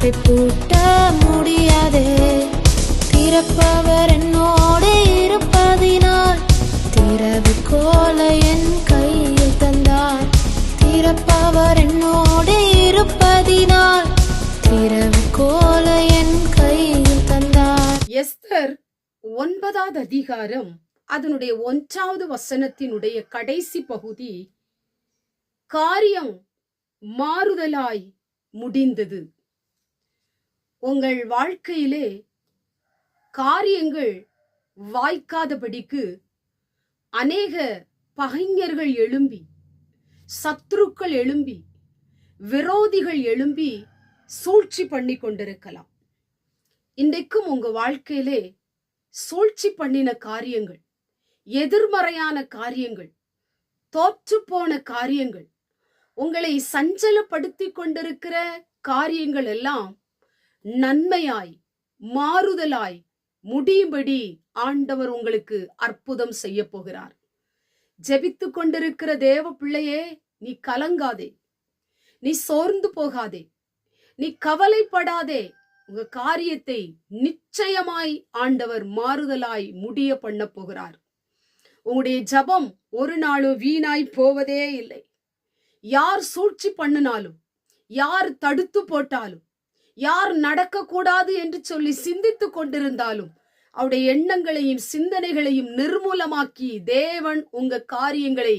வாயை பூட்ட முடியாதே. திறப்பவர் என்னோடு இருப்பதினால் திறவுகோலை என் கையில் தந்தார். திறப்பவர் என்னோடு இருப்பதினால் திறவுகோலை என் கையில் தந்தார். எஸ்தர் 9வது அதிகாரம் அதனுடைய 1வது வசனத்தினுடைய கடைசி பகுதி, காரியம் மாறுதலாய் முடிந்தது. உங்கள் வாழ்க்கையிலே காரியங்கள் வாய்க்காதபடிக்கு அநேக பகைஞர்கள் எழும்பி, சத்துருக்கள் எழும்பி, விரோதிகள் எழும்பி சூழ்ச்சி பண்ணி கொண்டிருக்கலாம். இன்றைக்கும் உங்க வாழ்க்கையிலே சூழ்ச்சி பண்ணின காரியங்கள், எதிர்மறையான காரியங்கள், தோற்று போன காரியங்கள், உங்களை சஞ்சலப்படுத்தி கொண்டிருக்கிற காரியங்கள் எல்லாம் நன்மையாய் மாறுதலாய் முடியும்படி ஆண்டவர் உங்களுக்கு அற்புதம் செய்ய போகிறார். ஜெபித்து கொண்டிருக்கிற தேவ பிள்ளையே, நீ கலங்காதே, நீ சோர்ந்து போகாதே, நீ கவலைப்படாதே. உங்க காரியத்தை நிச்சயமாய் ஆண்டவர் மாறுதலாய் முடிய பண்ண போகிறார். உங்களுடைய ஜபம் ஒரு நாளும் வீணாய் போவதே இல்லை. யார் சூழ்ச்சி பண்ணினாலும், யார் தடுத்து போட்டாலும், யார் நடக்க கூடாது என்று சொல்லி சிந்தித்து கொண்டிருந்தாலும் அவருடைய எண்ணங்களையும் சிந்தனைகளையும் நிர்மூலமாக்கி தேவன் உங்க காரியங்களை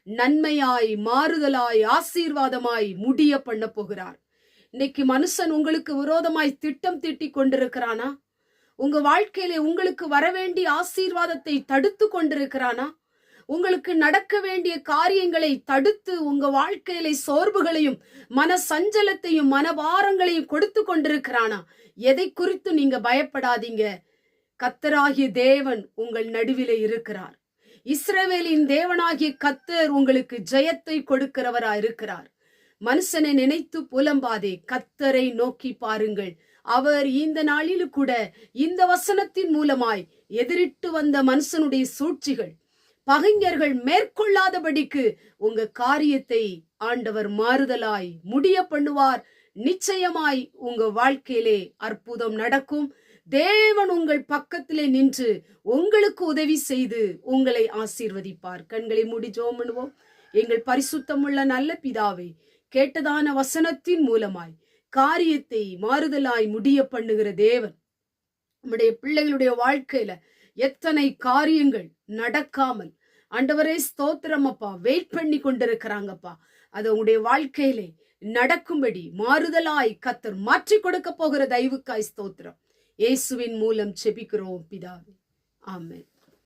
நன்மையாய் மாறுதலாய் ஆசீர்வாதமாய் முடிய பண்ண போகிறார். இன்னைக்கு மனுஷன் உங்களுக்கு விரோதமாய் திட்டம் தீட்டி கொண்டிருக்கிறானா? உங்க வாழ்க்கையிலே உங்களுக்கு வரவேண்டிய ஆசீர்வாதத்தை தடுத்து கொண்டிருக்கிறானா? உங்களுக்கு நடக்க வேண்டிய காரியங்களை தடுத்து உங்க வாழ்க்கையில சோர்வுகளையும் மன சஞ்சலத்தையும் மனபாரங்களையும் கொடுத்து கொண்டிருக்கிறானா? எதை குறித்து நீங்க பயப்படாதீங்க. கர்த்தராகிய தேவன் உங்கள் நடுவிலே இருக்கிறார். இஸ்ரவேலின் தேவனாகிய கர்த்தர் உங்களுக்கு ஜெயத்தை கொடுக்கிறவரா இருக்கிறார். மனுஷனை நினைத்து புலம்பாதே, கர்த்தரை நோக்கி பாருங்கள். அவர் இந்த நாளில் கூட இந்த வசனத்தின் மூலமாய் எதிரிட்டு வந்த மனுஷனுடைய சூழ்ச்சிகள், பகைஞர்கள் மேற்கொள்ளாதபடிக்கு உங்க காரியத்தை ஆண்டவர் மாறுதலாய் முடிய பண்ணுவார். நிச்சயமாய் உங்க வாழ்க்கையிலே அற்புதம் நடக்கும். தேவன் உங்கள் பக்கத்திலே நின்று உங்களுக்கு உதவி செய்து உங்களை ஆசீர்வதிப்பார். கண்களை மூடி ஜெபம் பண்ணுவோம். எங்கள் பரிசுத்தமுள்ள நல்ல பிதாவே, கேட்டதான வசனத்தின் மூலமாய் காரியத்தை மாறுதலாய் முடிய பண்ணுகிற தேவன், நம்முடைய பிள்ளைகளுடைய வாழ்க்கையில எத்தனை காரியங்கள் நடக்காமல் ஆண்டவரே ஸ்தோத்திரம் அப்பா, வெயிட் பண்ணி கொண்டிருக்கிறாங்கப்பா. அது உங்களுடைய வாழ்க்கையிலே நடக்கும்படி மாறுதலாய் கர்த்தர் மாற்றி கொடுக்க போகிற தயவுக்காய் ஸ்தோத்திரம். இயேசுவின் மூலம் ஜெபிக்கிறோம் பிதாவே, ஆமென்.